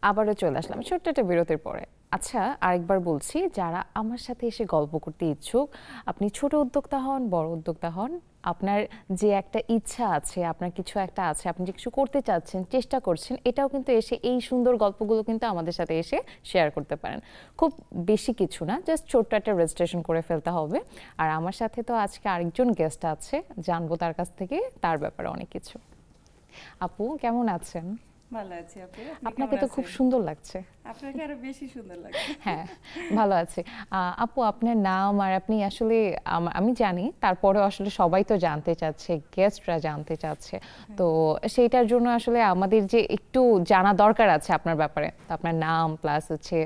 আবারও চলে আসলাম ছোট্ট একটা বিরতির পরে। আচ্ছা, আরেকবার বলছি, যারা আমার সাথে এসে গল্প করতে ইচ্ছুক, আপনি ছোট উদ্যোক্তা হন, বড় উদ্যোক্তা হন, আপনার যে একটা ইচ্ছা আছে, আপনার কিছু একটা আছে, আপনি যে কিছু করতে চাচ্ছেন, চেষ্টা করছেন, এটাও কিন্তু এসে এই সুন্দর গল্পগুলো কিন্তু আমাদের সাথে এসে শেয়ার করতে পারেন। খুব বেশি কিছু না, জাস্ট ছোট্ট একটা রেজিস্ট্রেশন করে ফেলতে হবে। আর আমার সাথে তো আজকে আরেকজন গেস্ট আছে, জানবো তার কাছ থেকে তার ব্যাপারে অনেক কিছু। আপু কেমন আছেন? ভালো আছি আপু। আপনাকে তো খুব সুন্দর লাগছে। আপনাকে আরো বেশি সুন্দর লাগছে। হ্যাঁ, ভালো আছি। আপু, আপনার নাম আর আপনি আসলে আমি জানি, তারপরেও আসলে সবাই তো জানতে চাচ্ছে, গেস্টরা জানতে চাচ্ছে, তো সেইটার জন্য আসলে আমাদের যে একটু জানা দরকার আছে আপনার ব্যাপারে। তো আপনার নাম প্লাস হচ্ছে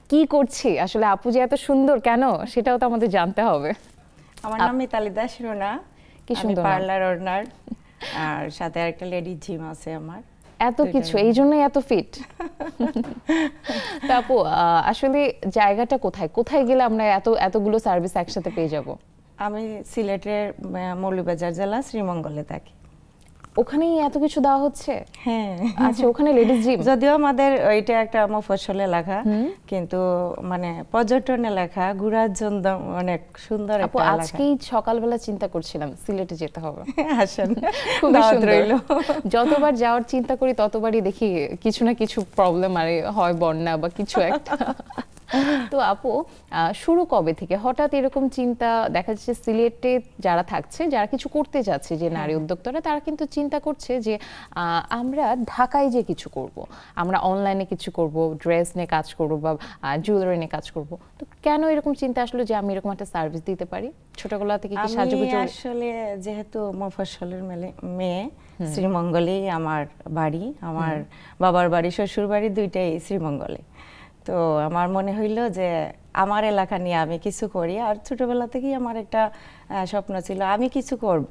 কি করছি, আসলে আপু যে এত সুন্দর কেন, সেটাও তো আমাদের জানতে হবে। আমার নাম মিতালি দাস রুনা। কি আমি সুন্দর নাম। পার্লার ওনার, আর সাথে একটা লেডি জিম আছে আমার। এত কিছু, এই জন্যই এত ফিট। তো আপু, আসলে জায়গাটা কোথায়, কোথায় গেলে আমরা এতগুলো সার্ভিস একসাথে পেয়ে যাব? আমি সিলেটের মৌলভীবাজার জেলা শ্রীমঙ্গলে থাকি। ওখানেই এত কিছু দেওয়া হচ্ছে? হ্যাঁ। আচ্ছা, ওখানে লেডিস জিম? যদিও আমাদের ওইটা একটা মফস্বল এলাকা, কিন্তু মানে পর্যটন এলাকা, ঘোরার জন্য অনেক সুন্দর আপু, একটা এলাকা। আজকেই সকালবেলা চিন্তা করছিলাম সিলেটে যেতে হবে। আসেন, খুবই দাওয়াত সুন্দর। রইলো। যতবার যাওয়ার চিন্তা করি ততবারই দেখি কিছু না কিছু প্রবলেম, আর হয় বন্যা বা কিছু একটা। তো আপু, শুরু কবে থেকে হঠাৎ এরকম চিন্তা? দেখা যাচ্ছে সিলেটে যারা থাকছে, যারা কিছু করতে যাচ্ছে, যে নারী উদ্যোক্তারা, তারা কিন্তু চিন্তা করছে যে আমরা ঢাকায় যে কিছু করব, আমরা অনলাইনে কিছু করব, ড্রেস নিয়ে কাজ করব বা জুয়েলারি নিয়ে কাজ করব। তো কেন এরকম চিন্তা আসলো যে আমি এরকম একটা সার্ভিস দিতে পারি? ছোটবেলা থেকে কি সাজুগুজু? আসলে যেহেতু মফস্বলের মেয়ে, শ্রীমঙ্গলেই আমার বাড়ি, আমার বাবার বাড়ি শ্বশুর বাড়ি দুইটাই শ্রীমঙ্গলে। তো আমার মনে হইলো যে আমার এলাকা নিয়ে আমি কিছু করি। আর ছোটবেলা থেকেই আমার একটা স্বপ্ন ছিল, আমি কিছু করব,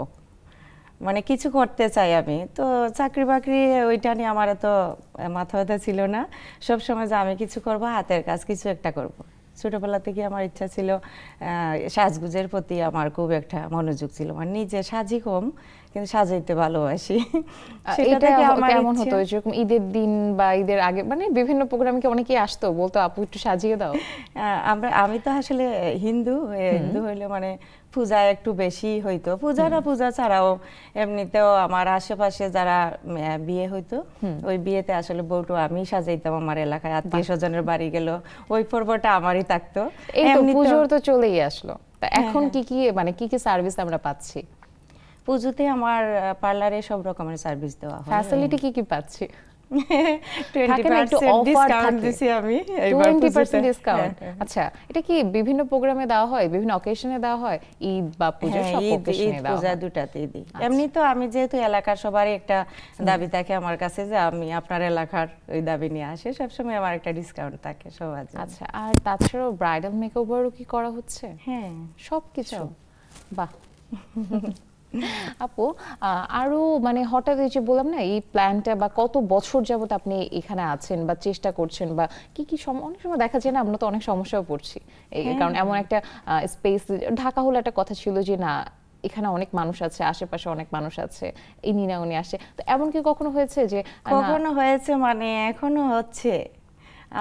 মানে কিছু করতে চাই আমি। তো চাকরি বাকরি ওইটা নিয়ে আমার এত মাথা ব্যথা ছিল না। সবসময় যে আমি কিছু করব, হাতের কাজ কিছু একটা করব। ছোটবেলা থেকে আমার ইচ্ছা ছিল, সাজগুজের প্রতি আমার খুব একটা মনোযোগ ছিল। মানে নিজে সাজি কম, কিন্তু সাজাইতে ভালোবাসি। সেটা থেকে আমার কেমন হতো, যেরকম ঈদের দিন বা ঈদের আগে, মানে বিভিন্ন প্রোগ্রামে কি অনেকেই আসতো, বলতো আপু একটু সাজিয়ে দাও? আমি তো আসলে হিন্দু হইলে মানে পূজা একটু বেশি হইতো। পূজা ছাড়াও এমনিতেও আমার আশেপাশে যারা বিয়ে হইতো, ওই বিয়েতে আসলে বউটো আমি সাজাইতাম। আমার এলাকায় আত্মীয় স্বজনের বাড়ি গেল, ওই পর্বটা আমারই থাকতো। এই তো পুজোর তো চলেই আসলো, তা এখন কি কি মানে কি কি সার্ভিস আমরা পাচ্ছি? পুজোতে আমার পার্লারে সব রকমের সার্ভিস দেওয়া হয়। ফ্যাসিলিটি কি কি পাচ্ছি? 20% ডিসকাউন্ট দিছি আমি। 20% ডিসকাউন্ট? আচ্ছা, এটা কি বিভিন্ন প্রোগ্রামে দেওয়া হয়, বিভিন্ন অকেশনে দেওয়া হয়? ঈদ বা পূজা, সব অকেশনে দেওয়া হয়? দুটাতেই দিই। এমনি তো আমি যেহেতু এলাকার সবারই একটা দাবি থাকে আমার কাছে যে আমি আপনার এলাকার ওই দাবি নিয়ে আসি, সবসময় আমার একটা ডিসকাউন্ট থাকে সবার জন্য। আচ্ছা, আর তাছাড়াও ব্রাইডাল মেকওভারও কি করা হচ্ছে? হ্যাঁ, সবকিছু? বাহ। আপু, আরো মানে হঠাৎ এই যে বললাম না, এই প্ল্যানটা বা কত বছর যাবত আপনি এখানে আছেন বা চেষ্টা করছেন, বা কি কি অনেক সময় দেখা যায় না, আমরা তো অনেক সমস্যাও পড়ছি, কারণ এমন একটা স্পেস, ঢাকা হলো একটা কথা ছিল যে না, এখানে অনেক মানুষ আছে, আশেপাশে অনেক মানুষ আছে, ইনি না উনি আসে, তো এমন কি কখনো হয়েছে যে? কখনো হয়েছে, মানে এখনো হচ্ছে।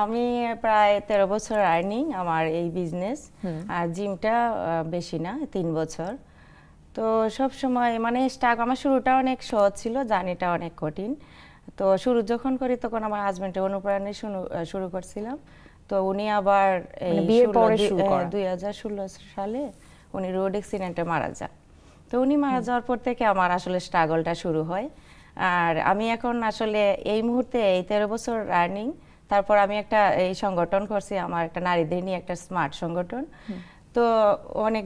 আমি প্রায় 13 বছর আর্নিং আমার এই বিজনেস, আর জিমটা বেশি না, 3 বছর। তো সব সময় মানে আমার শুরুটা অনেক সহজ ছিল, জার্নিটা অনেক কঠিন। তো শুরু যখন করি তখন আমার হাজবেন্ডের অনুপ্রেরণে শুরু করছিলাম। তো উনি আবার এই 2016 সালে উনি রোড অ্যাক্সিডেন্টে মারা যান। তো উনি মারা যাওয়ার পর থেকে আমার আসলে স্ট্রাগলটা শুরু হয়। আর আমি এখন আসলে এই মুহূর্তে এই 13 বছর আর্নিং, তারপর আমি একটা এই সংগঠন করছি, আমার একটা নারীদের নিয়ে একটা স্মার্ট সংগঠন। তো অনেক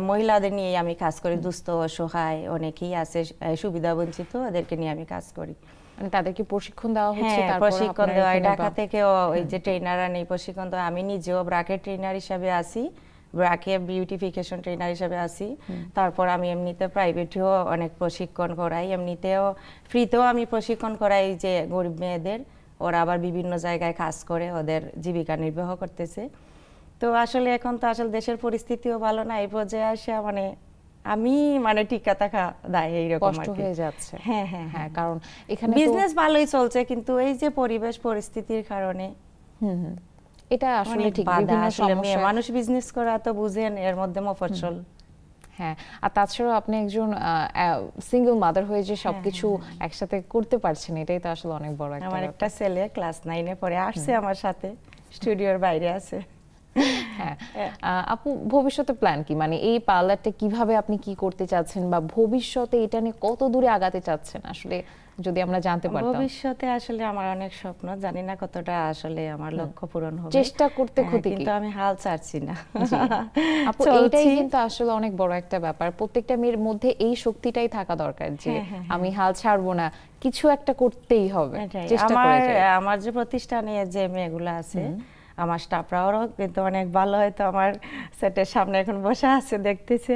মহিলাদের নিয়ে আমি কাজ করি, দুস্থ অসহায় অনেকেই আছে সুবিধা বঞ্চিত, ওদেরকে নিয়ে আমি কাজ করি। মানে তাদেরকে প্রশিক্ষণ দেওয়া হচ্ছে? হ্যাঁ, প্রশিক্ষণ দেওয়া হয় ঢাকা থেকেও, ওই যে ট্রেনাররা নেই প্রশিক্ষণ দেওয়া। আমি নিজেও ব্রাকের ট্রেনার হিসাবে আছি, ব্রাকে বিউটিফিকেশন ট্রেনার হিসাবে আছি। তারপর আমি এমনিতে প্রাইভেটেও অনেক প্রশিক্ষণ করাই, এমনিতেও ফ্রিতেও আমি প্রশিক্ষণ করাই যে গরিব মেয়েদের, ওরা আবার বিভিন্ন জায়গায় কাজ করে ওদের জীবিকা নির্বাহ করতেছে। তো আসলে এখন তো আসলে দেশের পরিস্থিতিও ভালো না, এই পর্যায়ে আসে মানে আমি মানে টিকা থাকা দায় এইরকম কষ্ট হয়ে যাচ্ছে। হ্যাঁ হ্যাঁ হ্যাঁ, কারণ এখানে তো বিজনেস ভালোই চলছে, কিন্তু এই যে পরিবেশ পরিস্থিতির কারণে এটা আসলে অনেক ঠিক বাধা। বিভিন্ন আসলে মেয়ে সমস্যা। মানুষ বিজনেস করা তো বুঝেন, এর মধ্যে মফস্বল। হ্যাঁ, আর তাছাড়াও আপনি একজন সিঙ্গেল মাদার হয়ে যে সবকিছু একসাথে করতে পারছেন, এটাই তো আসলে অনেক বড় একটা আমার ব্যাপার। একটা ছেলে ক্লাস 9-এ পড়ে, আসছে আমার সাথে, স্টুডিওর বাইরে আছে। হ্যাঁ, আপু ভবিষ্যতে প্ল্যান কি, মানে এই পার্লারটা কিভাবে আপনি কি করতে চাচ্ছেন, বা ভবিষ্যতে এটা নিয়ে কত দূরে আগাতে চাচ্ছেন আসলে, যদি আমরা জানতে পারতাম। ভবিষ্যতে আসলে আমার অনেক স্বপ্ন, জানি না কতটা আসলে আমার লক্ষ্য পূরণ হবে। চেষ্টা করতে ক্ষতি কি? কিন্তু আমি হাল ছাড়ছি না। আপু এইটাই কিন্তু আসলে অনেক বড় একটা ব্যাপার, প্রত্যেকটা মেয়ের মধ্যে এই শক্তিটাই থাকা দরকার যে আমি হাল ছাড়বো না, কিছু একটা করতেই হবে, চেষ্টা করে যাই। আমার যে প্রতিষ্ঠানে যে মেয়েগুলো আছে, আমার স্টাফরাও কিন্তু অনেক ভালো, হয়তো আমার সেটের সামনে এখন বসে আছে, দেখতেছে।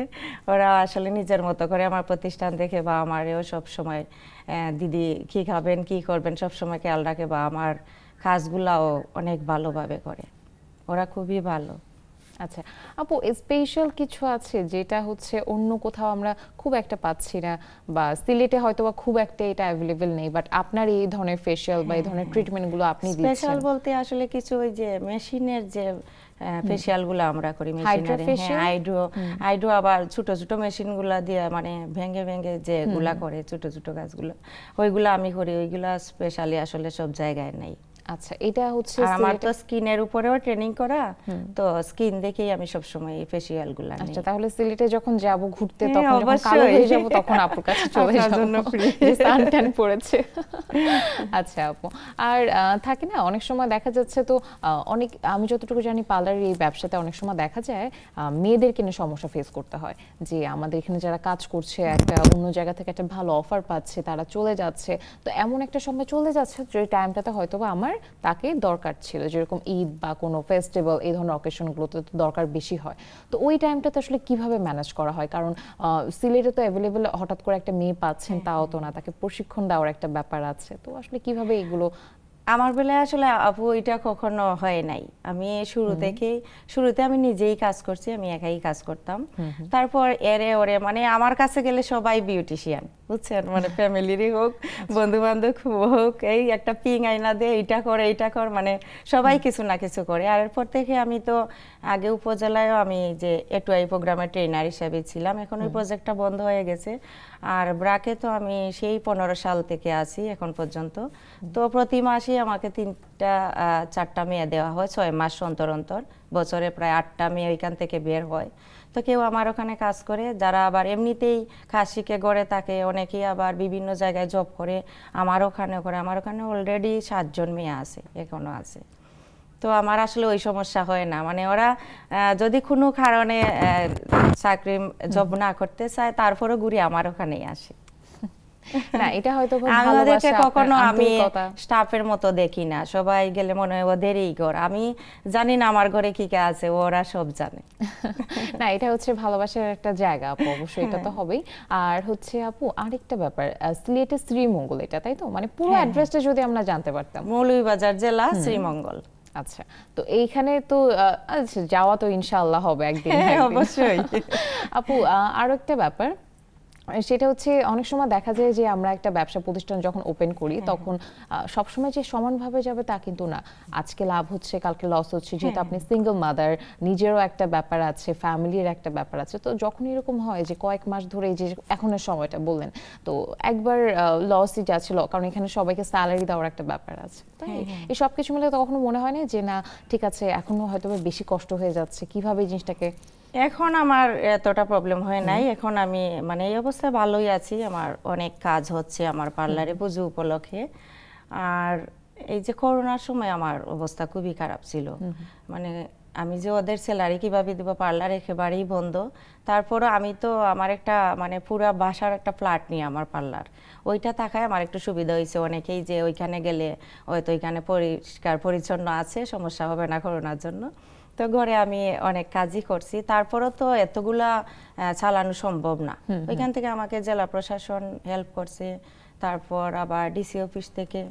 ওরা আসলে নিজের মতো করে আমার প্রতিষ্ঠান দেখে, বা আমারও সব সময় দিদি কি খাবেন কি করবেন সব সময় খেয়াল রাখে, বা আমার কাজগুলাও অনেক ভালোভাবে করে, ওরা খুবই ভালো। আচ্ছা আপু, স্পেশাল কিছু আছে যেটা হচ্ছে অন্য কোথাও আমরা খুব একটা পাচ্ছি না, বা সিলেটে হয়তো বা খুব একটা এটা অ্যাভেলেবেল নেই, বাট আপনার এই ধরনের ফেশিয়াল বা এই ধরনের ট্রিটমেন্টগুলো আপনি দিচ্ছেন? স্পেশাল বলতে আসলে কিছু ওই যে মেশিনের যে ফেশিয়ালগুলো আমরা করি, হাইড্রো মেশিনারি, ফেশিয়াল, হাইড্রো আবার ছোট ছোট মেশিনগুলো দিয়ে মানে ভেঙে ভেঙে যেগুলা করে ছোট ছোট কাজগুলো, ওইগুলো আমি করি। ওইগুলা স্পেশালি আসলে সব জায়গায় নাই। আচ্ছা, এটা হচ্ছে আমার তো স্কিনের উপরেও ট্রেনিং করা, তো স্কিন দেখেই আমি সব সময় এই ফেশিয়াল গুলা নিই। আচ্ছা, তাহলে সিলেটে যখন যাব ঘুরতে, তখন যখন কালো হয়ে যাব তখন আপুর কাছে চলে যাব, জন্য ফ্রি সান ট্যান পড়েছে। আচ্ছা আপু, আর থাকে না অনেক সময় দেখা যাচ্ছে তো অনেক, আমি যতটুকু জানি পার্লারের এই ব্যবসাতে অনেক সময় দেখা যায় মেয়েদেরকে নিয়ে সমস্যা ফেস করতে হয়, যে আমাদের এখানে যারা কাজ করছে একটা অন্য জায়গা থেকে একটা ভালো অফার পাচ্ছে, তারা চলে যাচ্ছে, তো এমন একটা সময় চলে যাচ্ছে যে টাইমটাতে হয়তো বা আমার তাকে দরকার ছিল, যেরকম ঈদ বা কোনো ফেস্টিভ্যাল, এই ধরনের অকেশনগুলোতে তো দরকার বেশি হয়। তো ওই টাইমটাতে আসলে কিভাবে ম্যানেজ করা হয়? কারণ সিলেটে তো অ্যাভেলেবেল হঠাৎ করে একটা মেয়ে পাচ্ছেন তাও তো না, তাকে প্রশিক্ষণ দেওয়ার একটা ব্যাপার আছে, তো আসলে কিভাবে এগুলো? আমার বেলায় আসলে আপু এটা কখনো হয় নাই। আমি শুরুতে আমি নিজেই কাজ করছি, আমি একাই কাজ করতাম। তারপর এরে ওরে মানে আমার কাছে গেলে সবাই বিউটিশিয়ান, বুঝছেন, মানে ফ্যামিলিরই হোক, বন্ধু বান্ধব হোক, এই একটা পিং আইনা দে, এইটা কর, মানে সবাই কিছু না কিছু করে। আর এরপর থেকে আমি তো আগে উপজেলায়ও আমি যে এটুআই প্রোগ্রামের ট্রেনার হিসেবে ছিলাম, এখন ওই প্রজেক্টটা বন্ধ হয়ে গেছে। আর ব্রাকে তো আমি সেই 15 সাল থেকে আছি এখন পর্যন্ত। তো প্রতি মাসে আমাকে 3টা 4টা মেয়ে দেওয়া হয়, 6 মাস অন্তর অন্তর, বছরে প্রায় 8টা মেয়ে ওইখান থেকে বের হয়। তো কেউ আমার ওখানে কাজ করে, যারা আবার এমনিতেই কাজ শিখে গড়ে থাকে, অনেকেই আবার বিভিন্ন জায়গায় জব করে আমার ওখানে করে। আমার ওখানে অলরেডি 7 জন মেয়ে আছে, এখনো আছে। তো আমার আসলে ওই সমস্যা হয় না, মানে ওরা যদি কোনো কারণে চাকরি জব না করতে চায়, তারপরও ঘুরে আমার ওখানেই আসে। না, এটা হয়তো আমাদেরকে কখনো আমি স্টাফের মতো দেখি না, সবাই গেলে মনে হয় ওদেরই ঘর, আমি জানি না আমার ঘরে কি কে আছে, ওরা সব জানে। না, এটা হচ্ছে ভালোবাসার একটা জায়গা আপু, অবশ্যই এটা তো হবেই। আর হচ্ছে আপু আরেকটা ব্যাপার, সিলেটের শ্রীমঙ্গল এটা, তাই তো? মানে পুরো অ্যাড্রেসটা যদি আমরা জানতে পারতাম। মৌলভীবাজার জেলা, শ্রীমঙ্গল। আচ্ছা, তো এইখানে তো আচ্ছা, যাওয়া তো ইনশাআল্লাহ হবে একদিন। অবশ্যই। আপু আরো একটা ব্যাপার, সেটা হচ্ছে অনেক সময় দেখা যায় যে আমরা একটা ব্যবসা প্রতিষ্ঠান যখন ওপেন করি, তখন সবসময় যে সমানভাবে যাবে তা কিন্তু না, আজকে লাভ হচ্ছে কালকে লস হচ্ছে, যেহেতু আপনি সিঙ্গেল মাদার, নিজেরও একটা ব্যাপার আছে, ফ্যামিলির একটা ব্যাপার আছে। তো যখন এরকম হয় যে কয়েক মাস ধরে, যে এখনের সময়টা বললেন, তো একবার লসই যাচ্ছিল, কারণ এখানে সবাইকে স্যালারি দেওয়ার একটা ব্যাপার আছে, তাই এই সব কিছু মিলে কখনো মনে হয় না যে না ঠিক আছে, এখনো হয়তো বেশি কষ্ট হয়ে যাচ্ছে, কিভাবে এই জিনিসটাকে? এখন আমার এতটা প্রবলেম হয় নাই, এখন আমি মানে এই অবস্থায় ভালোই আছি। আমার অনেক কাজ হচ্ছে আমার পার্লারে পুজো উপলক্ষে। আর এই যে করোনার সময় আমার অবস্থা খুবই খারাপ ছিল, মানে আমি যে ওদের স্যালারি কিভাবে দিব, পার্লার একেবারেই বন্ধ। তারপরও আমি তো আমার একটা মানে পুরা বাসার একটা ফ্ল্যাট নিয়ে আমার পার্লার, ওইটা থাকায় আমার একটু সুবিধা হয়েছে। অনেকেই যে ওইখানে গেলে হয়তো ওইখানে পরিষ্কার পরিচ্ছন্ন আছে, সমস্যা হবে না করোনার জন্য। তো ঘরে আমি অনেক কাজই করছি, তারপরও তো এতগুলা চালানো সম্ভব না। ওইখান থেকে আমাকে জেলা প্রশাসন হেল্প করছে, তারপর আবার ডিসি অফিস থেকে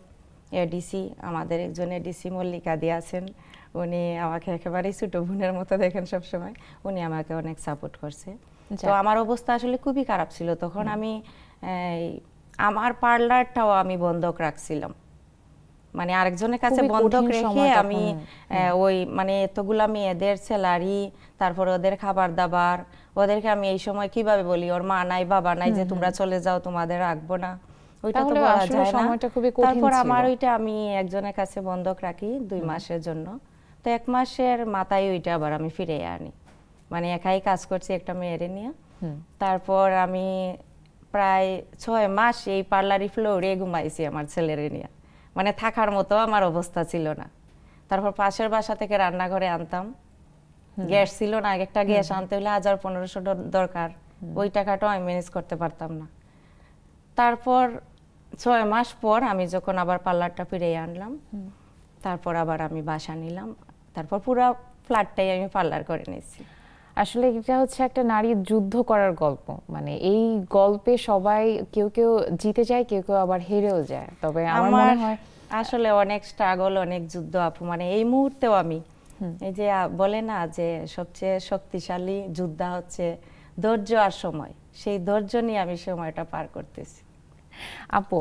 এডিসি, আমাদের একজন এডিসি মল্লিকা দি আছেন, উনি আমাকে একেবারেই ছোট বোনের মতো দেখেন সবসময়, উনি আমাকে অনেক সাপোর্ট করছে। তো আমার অবস্থা আসলে খুবই খারাপ ছিল তখন। আমি আমার পার্লারটাও আমি বন্ধক রাখছিলাম, মানে আরেকজনের কাছে বন্ধক রেখে আমি ওই মানে এতগুলা মেয়েদের স্যালারি, তারপর ওদের খাবার দাবার, ওদেরকে আমি এই সময় কিভাবে বলি ওর মা নাই বাবা নাই যে তোমরা চলে যাও তোমাদের রাখবো না, ওইটা তো বলা যায় না। তারপর আমার ওইটা আমি একজনের কাছে বন্ধক রাখি 2 মাসের জন্য। তো 1 মাসের মাথায় ওইটা আবার আমি ফিরে আনি, মানে একাই কাজ করছি একটা মেয়েরে নিয়ে। তারপর আমি প্রায় 6 মাস এই পার্লারি ফ্লোরে ঘুমাইছি আমার ছেলেরে নিয়ে, মানে থাকার মতো আমার অবস্থা ছিল না। তারপর পাশের বাসা থেকে রান্নাঘরে আনতাম, গ্যাস ছিল না, একটা গ্যাস আনতে হলে 1000-1500 দরকার, ওই টাকাটাও আমি ম্যানেজ করতে পারতাম না। তারপর 6 মাস পর আমি যখন আবার পার্লারটা ফিরে আনলাম, তারপর আবার আমি বাসা নিলাম, তারপর পুরো ফ্ল্যাটটাই আমি পার্লার করে নিয়েছি। আসলে এটা হচ্ছে একটা নারীর যুদ্ধ করার গল্প, মানে এই গল্পে সবাই কেউ কেউ জিতে যায়, কেউ কেউ আবার হেরেও যায়। তবে আমার মনে হয় আসলে অনেক স্ট্রাগল, অনেক যুদ্ধ আপু, মানে এই মুহূর্তেও আমি এই যে বলে না যে সবচেয়ে শক্তিশালী যোদ্ধা হচ্ছে ধৈর্য আর সময়, সেই ধৈর্য নিয়ে আমি সময়টা পার করতেছি। আপু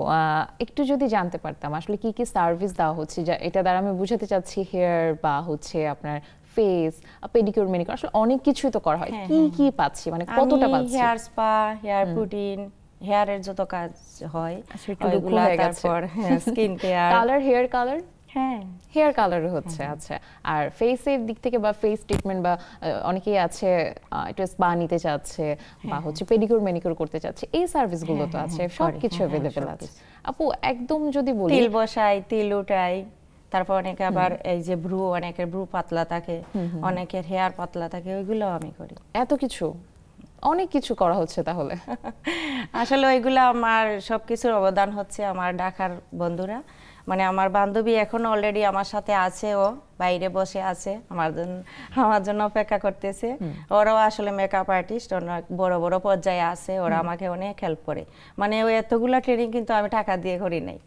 একটু যদি জানতে পারতাম আসলে কি কি সার্ভিস দেওয়া হচ্ছে, যা এটা দ্বারা আমি বুঝাতে চাচ্ছি হেয়ার বা হচ্ছে আপনার ফেস, পেডিকিউর, ম্যানিকিউর, আসলে অনেক কিছুই তো করা হয়, কি কি পাচ্ছি, মানে কতটা পাচ্ছি? হেয়ার স্পা, হেয়ার প্রোটিন, হেয়ারের যত কাজ হয় ওইগুলা, তারপর skin care, colour, hair colour, হ্যাঁ হেয়ার কালার হচ্ছে। আচ্ছা, আর ফেসের দিক থেকে বা ফেস ট্রিটমেন্ট বা অনেকেই আছে একটু স্পা নিতে চাচ্ছে বা হচ্ছে পেডিকিউর ম্যানিকিউর করতে চাচ্ছে, এই সার্ভিসগুলো তো আছে, সবকিছু अवेलेबल আছে। আপু একদম যদি বলি, তিল বসাই, তিল উঠাই, তারপর অনেকে আবার এই যে ভ্রু, অনেকের ভ্রু পাতলা থাকে, অনেকের হেয়ার পাতলা থাকে, ওইগুলো আমি করি। এত কিছু, অনেক কিছু করা হচ্ছে তাহলে। আসলে ওইগুলো আমার সবকিছুর অবদান হচ্ছে আমার ঢাকার বন্ধুরা, মানে আমার বান্ধবী এখন অলরেডি আমার সাথে আছে, ও বাইরে বসে আছে আমার জন্য অপেক্ষা করতেছে। ওরাও আসলে মেকআপ আর্টিস্ট, অনেক বড় বড় পর্যায়ে আছে, ওরা আমাকে অনেক হেল্প করে। মানে ওই এতগুলা ট্রেনিং কিন্তু আমি টাকা দিয়ে করি নাই,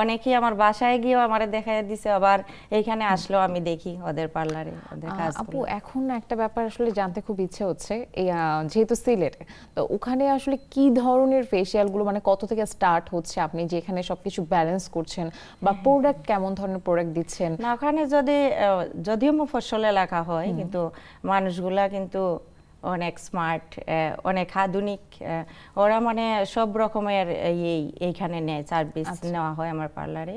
অনেকেই আমার বাসায় গিয়েও আমারে দেখাই দিছে, আবার এইখানে আসলেও আমি দেখি ওদের পার্লারে ওদের কাজ। আপু এখন একটা ব্যাপার আসলে জানতে খুব ইচ্ছে হচ্ছে, যেহেতু সিলেটে, তো ওখানে আসলে কি ধরনের ফেসিয়ালগুলো, মানে কত থেকে স্টার্ট হচ্ছে, আপনি যেখানে সবকিছু ব্যালেন্স করছেন, বা প্রোডাক্ট কেমন ধরনের প্রোডাক্ট দিচ্ছেন? না, ওখানে যদিও মফস্বল এলাকা হয়, কিন্তু মানুষগুলা কিন্তু অনেক স্মার্ট, অনেক আধুনিক, ওরা মানে সব রকমের এইখানে নেয়, সার্ভিস নেওয়া হয় আমার পার্লারে।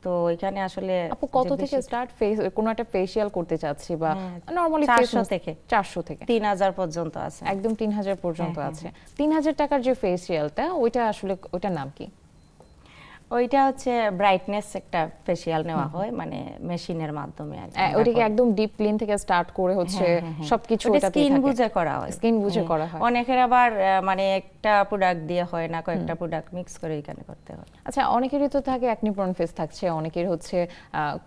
তো ওইখানে আসলে আপু কত থেকে স্টার্ট কোনো একটা ফেসিয়াল করতে চাচ্ছি, বা নরমালি 400 থেকে 3000 পর্যন্ত আছে, একদম 3000 পর্যন্ত আছে। 3000 টাকার যে ফেসিয়ালটা, ওইটা আসলে ওইটার নাম কি? ওইটা হচ্ছে ব্রাইটনেস একটা ফেসিয়াল নেওয়া হয়, মানে মেশিনের মাধ্যমে। ওইটাকে একদম ডিপ ক্লিন থেকে স্টার্ট করে হচ্ছে সবকিছু ওটাতে স্কিন বুঝে করা হয়, স্কিন বুঝে করা হয়। অনেকের আবার মানে একটা প্রোডাক্ট দিয়ে হয় না, কয়েকটা প্রোডাক্ট মিক্স করে এখানে করতে হয়। আচ্ছা, অনেকেরই তো থাকে অ্যাকনি প্রোন ফেস থাকছে, অনেকের হচ্ছে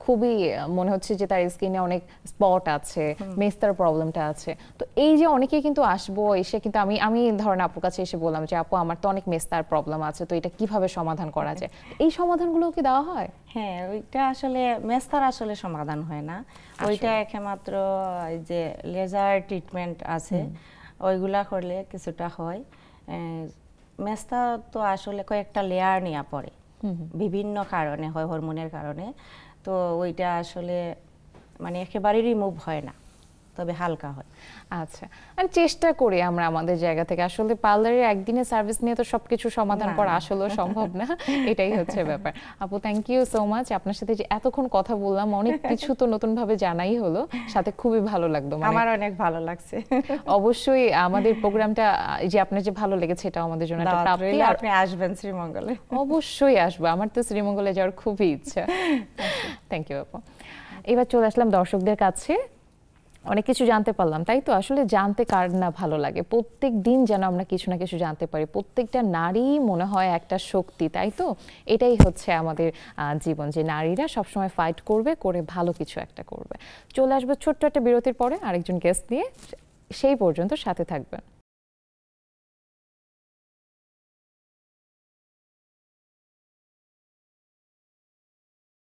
খুবই মনে হচ্ছে যে তার স্কিনে অনেক স্পট আছে, মেস্তার প্রবলেমটা আছে। তো এই যে অনেকেই কিন্তু আসবো, এসে কিন্তু আমি ধরেন আপুর কাছে এসে বললাম যে আপু আমার তো অনেক মেস্তার প্রবলেম আছে, তো এটা কিভাবে সমাধান করা যায়, এই সমাধানগুলো কি দেওয়া হয়? হ্যাঁ, ওইটা আসলে মেস্তার আসলে সমাধান হয় না, ওইটা একমাত্র এই যে লেজার ট্রিটমেন্ট আছে, ওইগুলা করলে কিছুটা হয়। মেস্তা তো আসলে কয়েকটা লেয়ার নেওয়া পড়ে, বিভিন্ন কারণে হয়, হরমোনের কারণে, তো ওইটা আসলে মানে একেবারেই রিমুভ হয় না, তবে হালকা হয়। আচ্ছা, আর চেষ্টা করি আমরা আমাদের জায়গা থেকে, আসলে পার্লারের একদিনের সার্ভিস নিয়ে তো সবকিছু সমাধান করা আসলে সম্ভব না, এটাই হচ্ছে ব্যাপার। আপু থ্যাংক ইউ সো মাচ, আপনার সাথে যে এতক্ষণ কথা বললাম, অনেক কিছু তো নতুন ভাবে জানাই হলো, সাথে খুবই ভালো লাগলো। আমার অনেক ভালো লাগছে। অবশ্যই আমাদের প্রোগ্রামটা যে আপনার যে ভালো লেগেছে, এটা আমাদের জন্য একটা প্রাপ্তি। আপনি আসবেন শ্রীমঙ্গলে? অবশ্যই আসবো, আমার তো শ্রীমঙ্গলে যাওয়ার খুবই ইচ্ছা। থ্যাংক ইউ আপু। এবার চলে আসলাম দর্শকদের কাছে, অনেক কিছু জানতে পারলাম, তাই তো? আসলে জানতে কার না ভালো লাগে, প্রত্যেক দিন যেন আমরা কিছু না কিছু জানতে পারি, প্রত্যেকটা নারী মনে হয় একটা শক্তি, তাই তো? এটাই হচ্ছে আমাদের জীবন, যে নারীরা সবসময় ফাইট করবে, করে ভালো কিছু একটা করবে। চলে আসবে ছোট্ট একটা বিরতির পরে আরেকজন গেস্ট নিয়ে, সেই পর্যন্ত সাথে থাকবেন।